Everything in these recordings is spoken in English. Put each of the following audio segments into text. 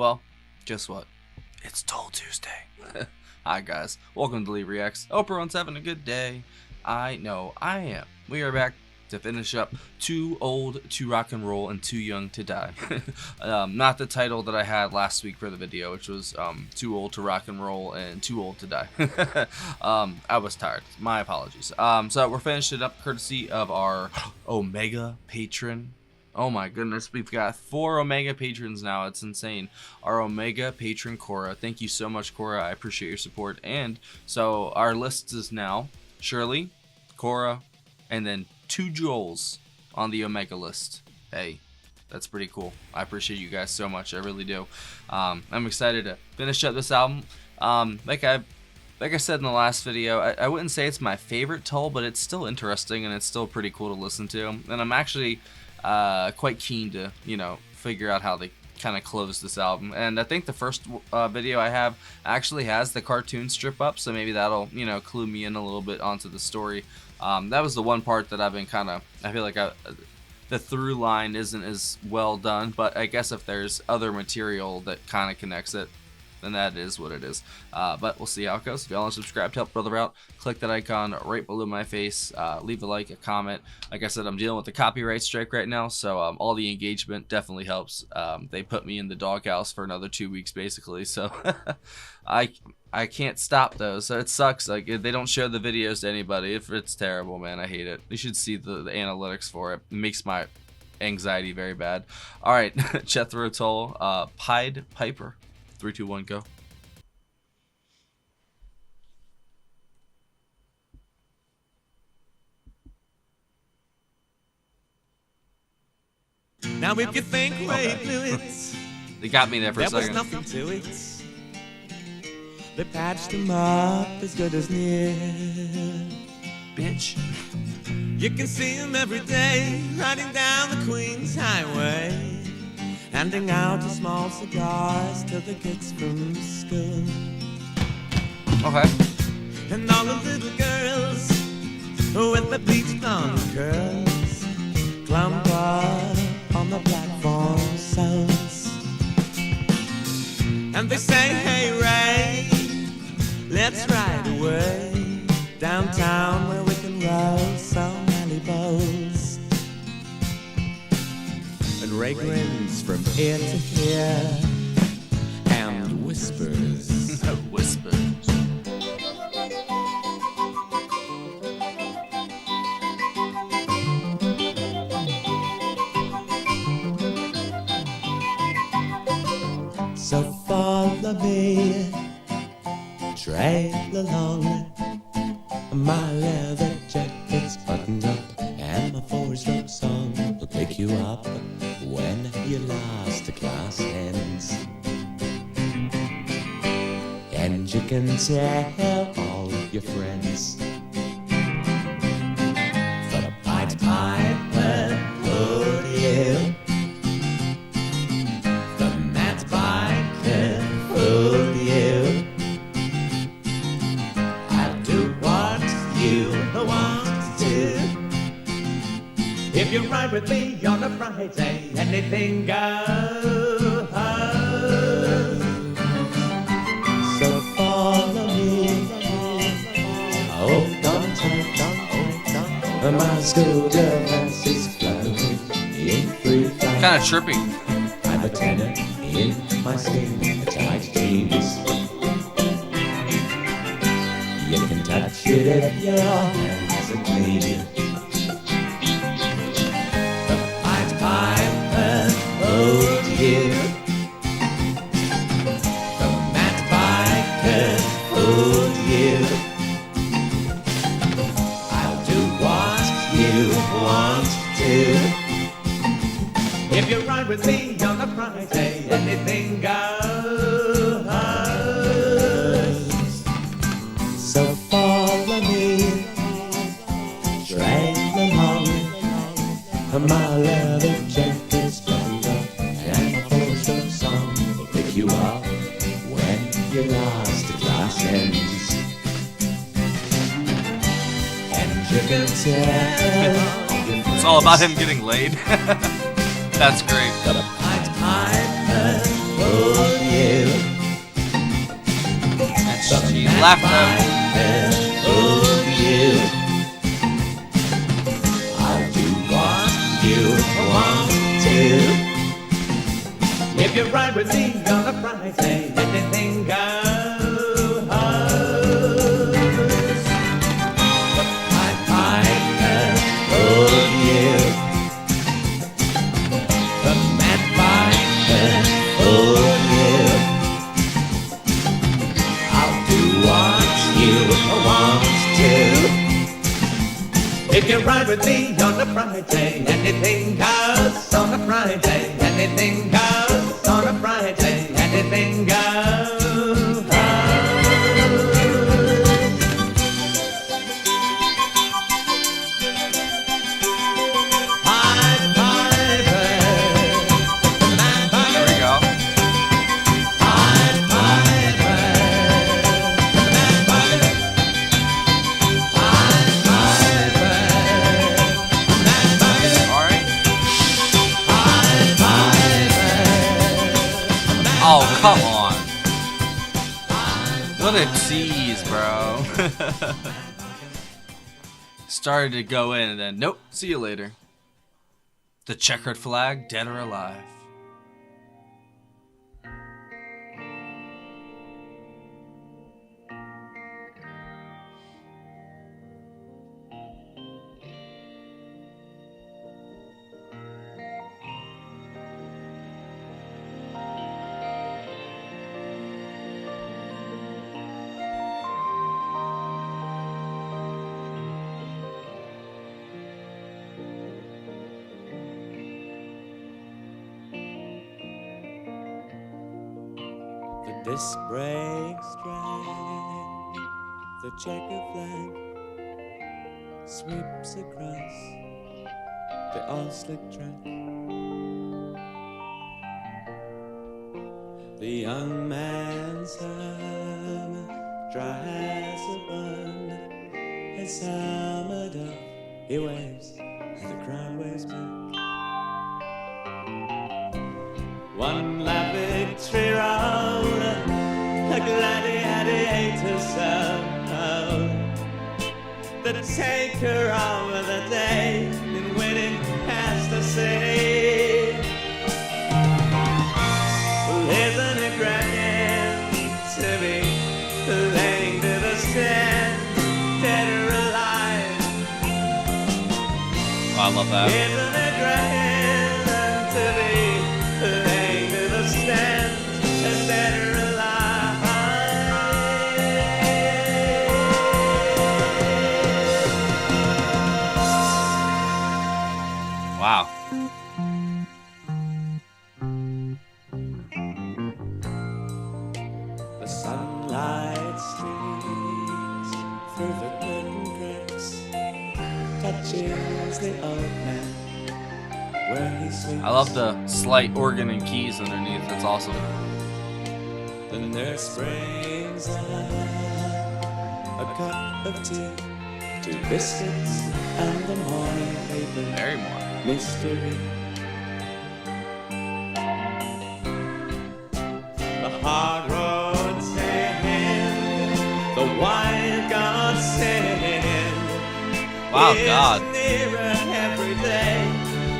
Well, guess what? It's Tull Tuesday. Hi guys, welcome to Lee Reacts. Hope everyone's having a good day. I know I am. We are back to finish up Too Old to Rock and Roll and Too Young to Die. Not the title that I had last week for the video, which was Too Old to Rock and Roll and Too Old to Die. I was tired. My apologies. So we're finishing up courtesy of our Omega patron. Oh my goodness, we've got 4 Omega patrons now. It's insane. Our Omega patron, Cora. Thank you so much, Cora. I appreciate your support. And so our list is now Shirley, Cora, and then 2 Joels on the Omega list. Hey, that's pretty cool. I appreciate you guys so much. I really do. I'm excited to finish up this album. Like I said in the last video, I wouldn't say it's my favorite Tull, but it's still interesting and it's still pretty cool to listen to. And I'm actually quite keen to, figure out how they kind of close this album. And I think the first video I have actually has the cartoon strip up, so maybe that'll, clue me in a little bit onto the story. That was the one part that I've been I feel like the through line isn't as well done, but I guess if there's other material that kind of connects it, then that is what it is. But we'll see how it goes. If y'all want to subscribe to help brother out, click that icon right below my face. Leave a like, a comment. Like I said, I'm dealing with the copyright strike right now, so all the engagement definitely helps. They put me in the doghouse for another 2 weeks, basically. So I can't stop those. So it sucks. Like they don't show the videos to anybody. It's terrible, man. I hate it. You should see the analytics for it. It makes my anxiety very bad. All right, Jethro Tull, Pied Piper. 3, 2, 1, go. Now if you think Ray blew it, They got me there for a there was second. nothing to it. They patched him up as good as new. Bitch. You can see him every day riding down the Queens Highway, handing out small cigars to the kids from school. Okay. And all the little girls with the bleached blonde curls clump up on the platform soles. And they say, hey Ray, let's ride away downtown where we can roll some alley bowls. And Ray grins from ear to ear and whispers. Whispers. So follow me, trail along. My leather jacket's buttoned up and my 4-stroke song will pick you up when your last class ends. And you can tell all your friends for the Pied Piper hold you. The Mad Piper hold you. I'll do what you want to. If you ride with me on a Friday, anything goes. So follow me. Oh, don't turn. My schoolgirl dance is floating in free flight. Kind of trippy. I'm a tenor in my skin, tight jeans. You can touch it if your hands are clean. The Pied Piper hold you. The Mad Piper hold you. I'll do what you want to. If you ride with me on a Friday, anything goes. So follow me, trail along. My leather jacket's buttoned up and my 4-stroke song will pick you up when your last class ends. And you can tell It's all about him getting laid. That's great. the Pied Piper hold laughed out. Of you. I'll do what you want to. If you ride with me on a Friday, anything goes. The Pied of you. The Mad Piper of you. I'll do what you want to. If you ride with me on a Friday, anything goes on a Friday, anything goes on a Friday, anything goes. Pied Piper, Mad Piper. There we go. Pied Piper, Mad Piper. Pied Piper, Mad Piper. All right. Pied Piper. Oh, come on. What a tease, bro. Started to go in and then, nope, see you later. The checkered flag, dead or alive. The disc brakes drag, the checker flag sweeps across the all-slick track. The young man's arm dry as a bun. His helmet off, he waves, and the crowd waves back. One lap victory roll, a gladiator sound. The taker of the day, in winning has to say. Well, isn't it grand to be laying to the stand, dead or alive? Oh, I love that. Isn't it grand to be laying to the stand, dead or alive? Wow. The sunlight streams through the curtain cracks, touches the old man where he sleeps. I love the slight organ and keys underneath. That's awesome. The nurse brings a cup of tea, 2 biscuits, and the morning paper. Very more. Mystery. The hard road sand, the wild God sand. Wow, is God. nearer every day,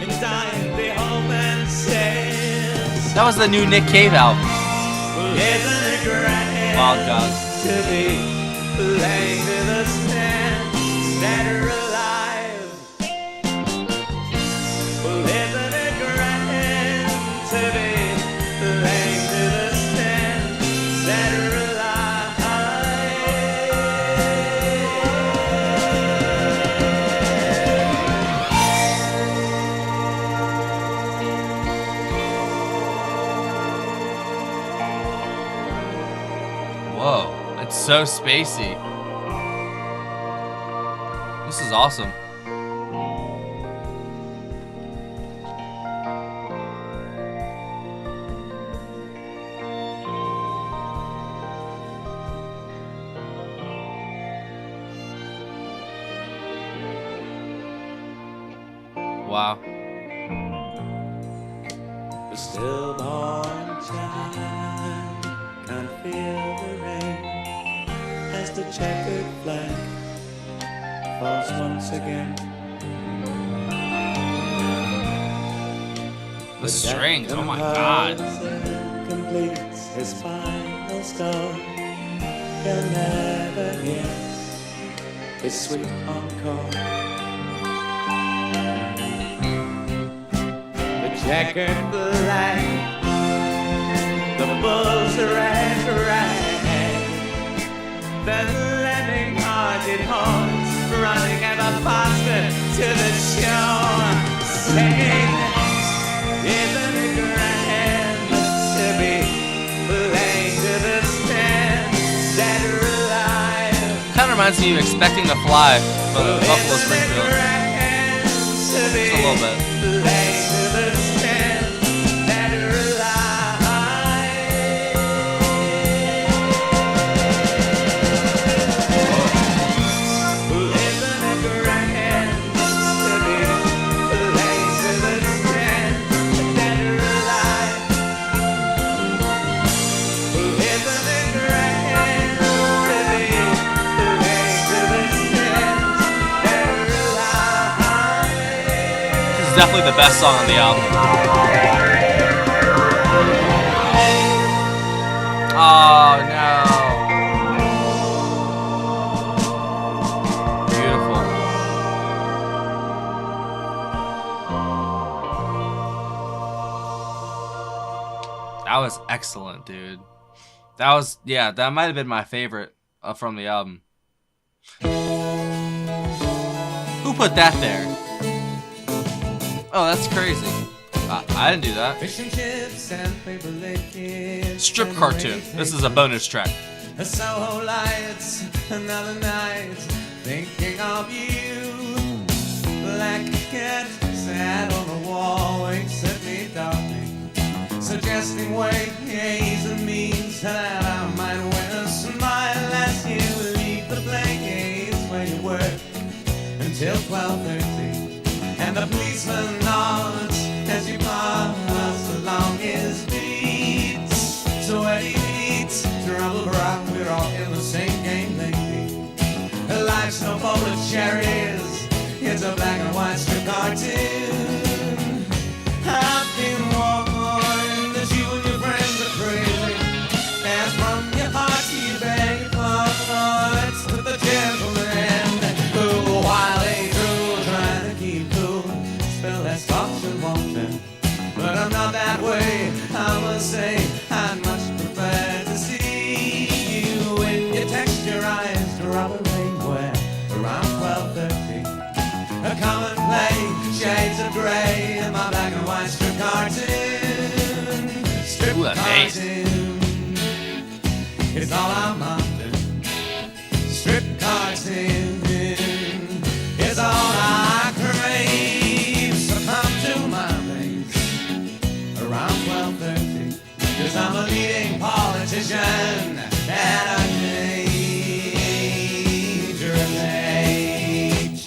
and dying the old man says. That was the new Nick Cave album. Isn't it grand Wild God. to be laying to the stand, dead or alive? Well, isn't it grand to be laying to the stand, dead or Whoa, it's so spacey. This is awesome. Wow. The stillborn child can't feel the rain as the checkered flag falls once again. The strings, oh my god. Completes his final song. He'll never hear his sweet encore. The checkered flag, the bulls are red, the lemming-hearted horse running ever faster to the shore, singing, isn't it grand to be playing to the stand, dead or alive? Kind of reminds me of Expecting to Fly from Buffalo Springfield. Just a little bit. Definitely the best song on the album. Oh no. Beautiful. That was excellent, dude. That was, yeah, that might have been my favorite from the album. Who put that there? Oh, that's crazy. I didn't do that. Strip cartoon. This is a bonus track. Soho lights, another night, thinking of you. Black cat sat on the wall, winks at me, darling, suggesting ways and means that I might win a smile as you leave the place where you work until 12:30. And the policeman nods as you pass along his beats. So when he meets trouble rock, we're all in the same game lately. Life's no bowl of cherries, it's a black and white strip cartoon. I've been warned that you and your friends are crazy, as from your heart you beg for it's with the gentleman who, while they do trying to keep cool, spell less thoughts and water. But I'm not that way, I must say. I'd much prefer to see you when you text your eyes to Robert Rainware around 12:30. A common play, shades of grey, in my black and white strip cartoon. Strip cartoon, it's all I'm after. Strip cartoon, it's all I crave. So come to my place around 12:30, 'cause I'm a leading politician at a dangerous age.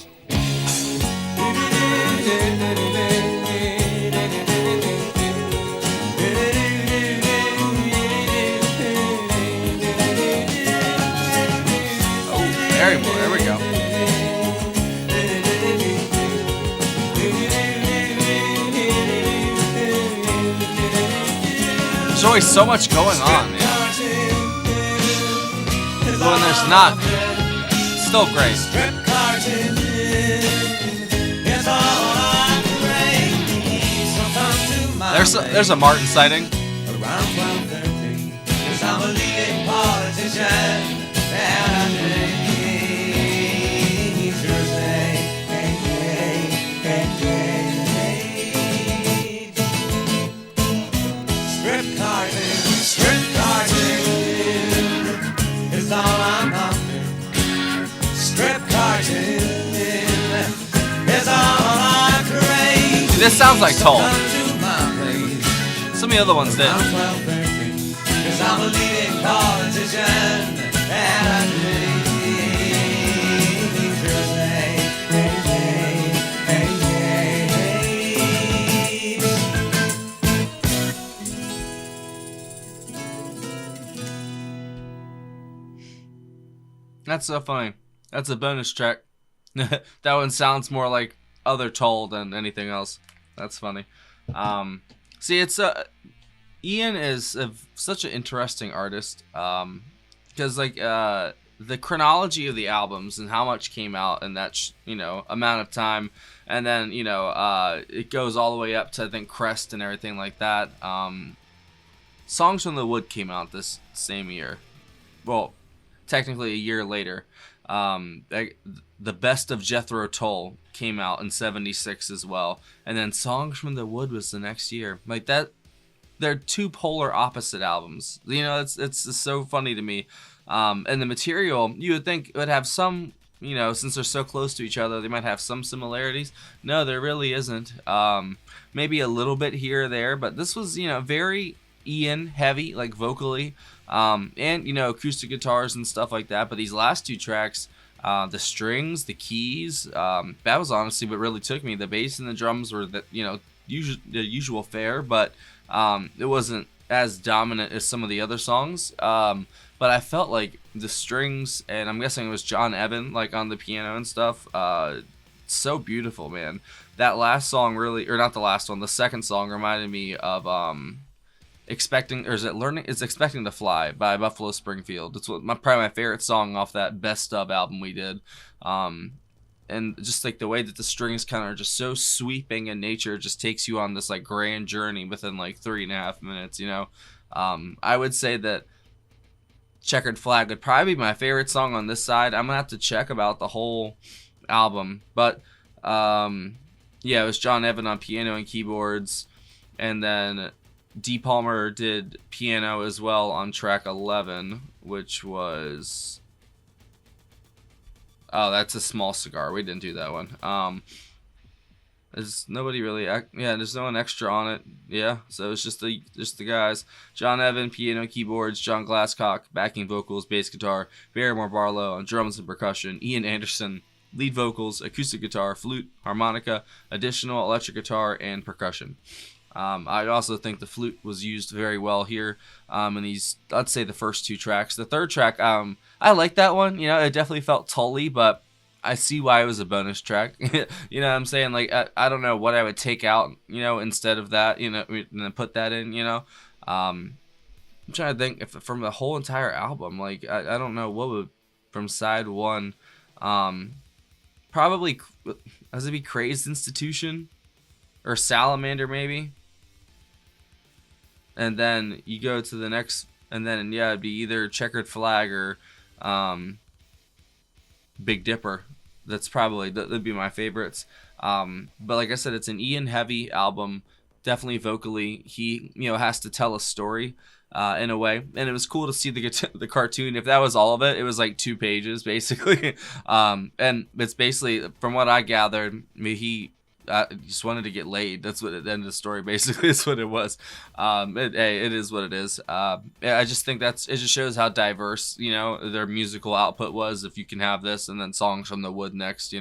Oh, there we go. There's always so much going on, man. When there's not, it's still great. There's a Martin sighting. Around 12:30, 'cause I'm a leading politician. Strip cartoon is all I'm after. Strip cartoon is all I crave. Dude, this sounds like Tull. Some of the other ones did. 'Cause I'm a leading politician and I That's so funny. That's a bonus track. That one sounds more like other Tull than anything else. That's funny. See, it's Ian is such an interesting artist. Because the chronology of the albums and how much came out in that amount of time, and then it goes all the way up to I think Crest and everything like that. Songs from the Wood came out this same year. Well, technically a year later. The Best of Jethro Tull came out in '76 as well, and then Songs from the Wood was the next year. Like that, they're two polar opposite albums. It's so funny to me. And the material, you would think would have some, since they're so close to each other, they might have some similarities. No, there really isn't. Maybe a little bit here or there, but this was, very Ian heavy, like vocally, and, acoustic guitars and stuff like that. But these last two tracks, the strings, the keys, that was honestly what really took me. The bass and the drums were, the usual fare, but it wasn't as dominant as some of the other songs. But I felt like the strings, and I'm guessing it was John Evan, like on the piano and stuff. So beautiful, man. That last song really, or not the last one, the second song reminded me of Expecting to Fly by Buffalo Springfield. It's probably my favorite song off that Best Of album we did. And just like the way that the strings kind of are just so sweeping in nature, just takes you on this like grand journey within like 3.5 minutes. I would say that Checkered Flag would probably be my favorite song on this side. I'm gonna have to check about the whole album, but it was John Evan on piano and keyboards, and then D. Palmer did piano as well on track 11, which was that's A Small Cigar. We didn't do that one. There's nobody really. There's no one extra on it. Yeah, so it's just the guys. John Evan, piano, keyboards. John Glasscock, backing vocals, bass guitar. Barrymore Barlow on drums and percussion. Ian Anderson, lead vocals, acoustic guitar, flute, harmonica, additional electric guitar, and percussion. I also think the flute was used very well here in these, I'd say, the first two tracks. The third track, I like that one. It definitely felt Tully, but I see why it was a bonus track. You know what I'm saying? Like, I don't know what I would take out, instead of that, and then put that in, I'm trying to think if from the whole entire album, like, I don't know what would, from side one, probably, has it be Crazed Institution or Salamander maybe? And then you go to the next, and then, it'd be either Checkered Flag or, Big Dipper. That's probably that'd be my favorites. But like I said, it's an Ian heavy album. Definitely vocally, he has to tell a story in a way, and it was cool to see the cartoon. If that was all of it, it was like 2 pages basically. And it's basically, from what I gathered, he just wanted to get laid. That's what it ended the story basically. Is what it was. It is what it is. I just think it just shows how diverse their musical output was. If you can have this and then Songs from the Wood next,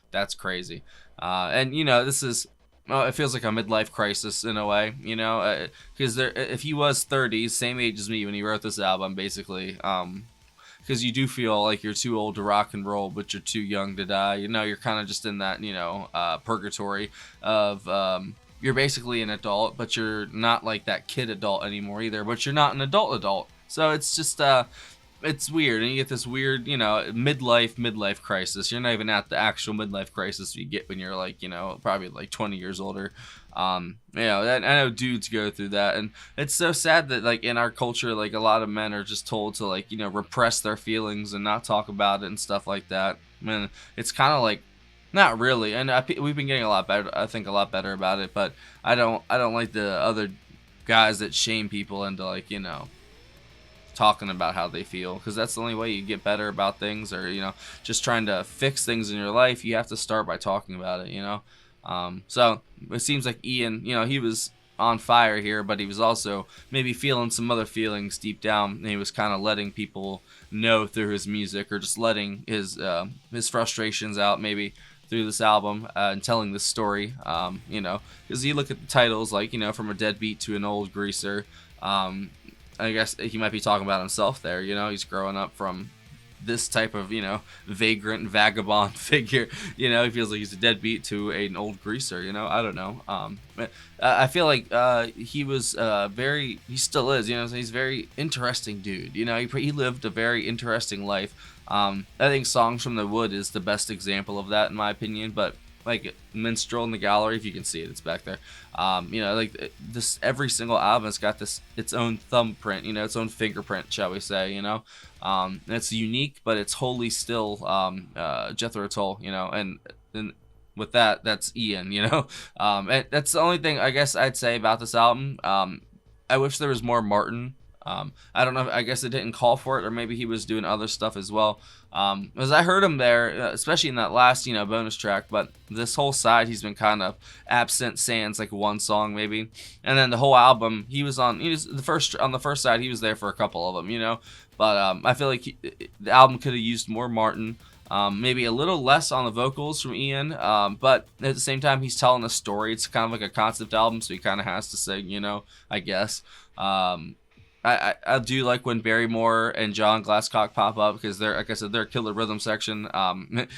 that's crazy. And this is, it feels like a midlife crisis in a way, because if he was 30, same age as me when he wrote this album, basically. Because you do feel like you're too old to rock and roll, but you're too young to die. You're kind of just in that, purgatory of, you're basically an adult, but you're not like that kid adult anymore either, but you're not an adult. So it's just, it's weird. And you get this weird, midlife crisis. You're not even at the actual midlife crisis you get when you're like, probably like 20 years older. I know dudes go through that, and it's so sad that like in our culture, like a lot of men are just told to like repress their feelings and not talk about it and stuff like that. I mean, it's kind of like, not really, and we've been getting a lot better. I think a lot better about it, but I don't like the other guys that shame people into like talking about how they feel, because that's the only way you get better about things, or just trying to fix things in your life. You have to start by talking about it. So it seems like Ian, he was on fire here, but he was also maybe feeling some other feelings deep down, and he was kind of letting people know through his music, or just letting his frustrations out maybe through this album, and telling this story, because you look at the titles, like, From a Deadbeat to an Old Greaser, I guess he might be talking about himself there. He's growing up from this type of, vagrant vagabond figure. He feels like he's a deadbeat to an old greaser. I don't know. I feel like he was he still is. He's a very interesting dude. He lived a very interesting life. I think Songs from the Wood is the best example of that in my opinion. But like Minstrel in the Gallery, if you can see it, it's back there. Like this, every single album has got its own thumbprint, its own fingerprint, shall we say, and it's unique, but it's wholly still Jethro Tull, and with that, that's Ian, and that's the only thing I guess I'd say about this album. I wish there was more Martin. I don't know. I guess it didn't call for it, or maybe he was doing other stuff as well. As I heard him there, especially in that last, bonus track. But this whole side, he's been kind of absent. Sans like one song maybe, and then the whole album, he was on the first side. He was there for a couple of them, But I feel like the album could have used more Martin. Maybe a little less on the vocals from Ian, but at the same time, he's telling a story. It's kind of like a concept album, so he kind of has to sing, I guess. I do like when Barrymore and John Glasscock pop up because they're, like I said, they're a killer rhythm section.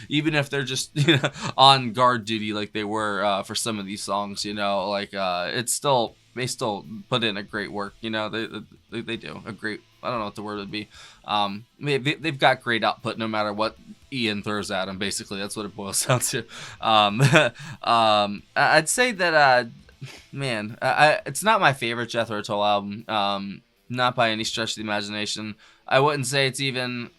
Even if they're just on guard duty like they were for some of these songs, it's still, they still put in a great work. They do a great. I don't know what the word would be. They've got great output no matter what Ian throws at them. Basically, that's what it boils down to. I'd say that it's not my favorite Jethro Tull album. Not by any stretch of the imagination. I wouldn't say it's even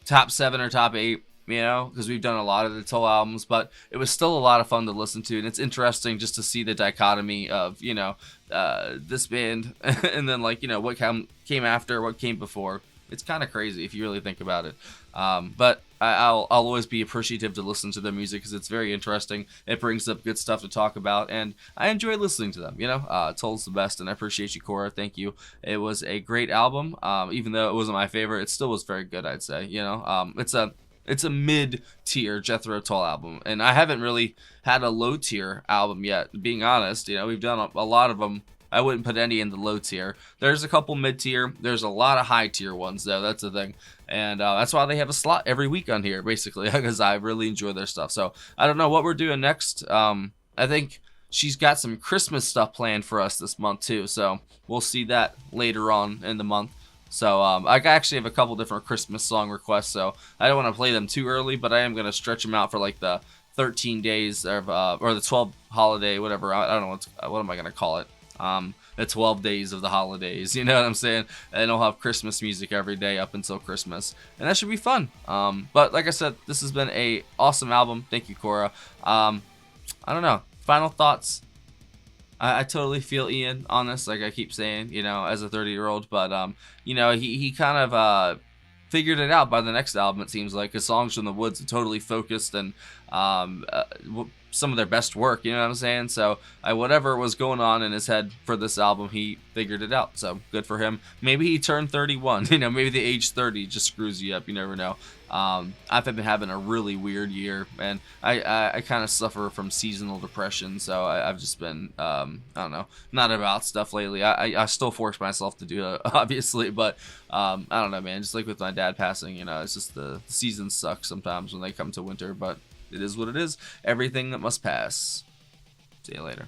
top 7 or top 8, because we've done a lot of the Tull albums, but it was still a lot of fun to listen to, and it's interesting just to see the dichotomy of, this band, and then, what came after, what came before. It's kind of crazy if you really think about it. But I'll always be appreciative to listen to their music because it's very interesting. It brings up good stuff to talk about, and I enjoy listening to them. Tull's the best, and I appreciate you, Cora. Thank you. It was a great album. Even though it wasn't my favorite, it still was very good, I'd say. It's a mid-tier Jethro Tull album, and I haven't really had a low-tier album yet, being honest. We've done a lot of them. I wouldn't put any in the low tier. There's a couple mid-tier. There's a lot of high-tier ones, though. That's the thing. And that's why they have a slot every week on here, basically, because I really enjoy their stuff. So I don't know what we're doing next. I think she's got some Christmas stuff planned for us this month, too. So we'll see that later on in the month. So I actually have a couple different Christmas song requests, so I don't want to play them too early, but I am going to stretch them out for like the 13 days of, or the 12 holiday, whatever. I don't know what am I going to call it. The 12 days of the holidays, you know what I'm saying? And I'll have Christmas music every day up until Christmas, and that should be fun. But like I said, this has been a awesome album. Thank you, Cora. I don't know. Final thoughts. I totally feel Ian on this, like I keep saying, as a 30-year-old, but he kind of figured it out by the next album, it seems like. His Songs from the Woods are totally focused and some of their best work, you know what I'm saying? So whatever was going on in his head for this album, he figured it out. So good for him. Maybe he turned 31. Maybe the age 30 just screws you up. You never know. I've been having a really weird year, and I kind of suffer from seasonal depression. So I've just been I don't know, not about stuff lately. I still force myself to do it, obviously, but I don't know, man. Just like with my dad passing, it's just the seasons suck sometimes when they come to winter, but it is what it is. Everything that must pass. See you later.